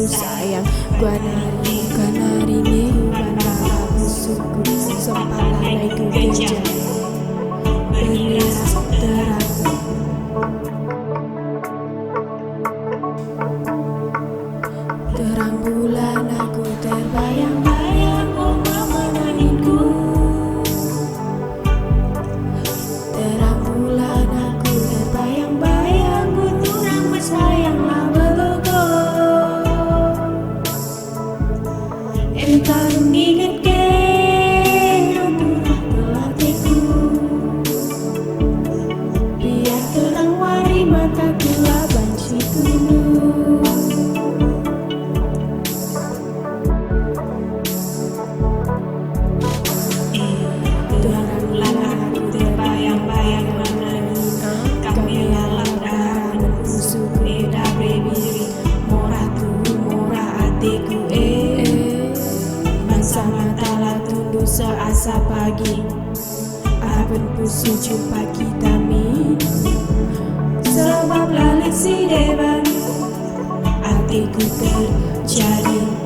Sayang, gua nari mana musuhku sempat lariku kejar beriras terang. Terang bulan aku terbayang-bayang, oh menanginku. Terang bulan aku terbayang-bayang, untuk nama sayanglah belogo. Entah mengingat ke untuk hatiku, biar terang wari mataku abang situ. Terang bulan aku terbayang-bayang, kami lalang musuh beda baby, murah hatiku sama tala tunduk seasa pagi, aben pusu jumpa kita mi, sebab lalit si dewan hatiku terjadi.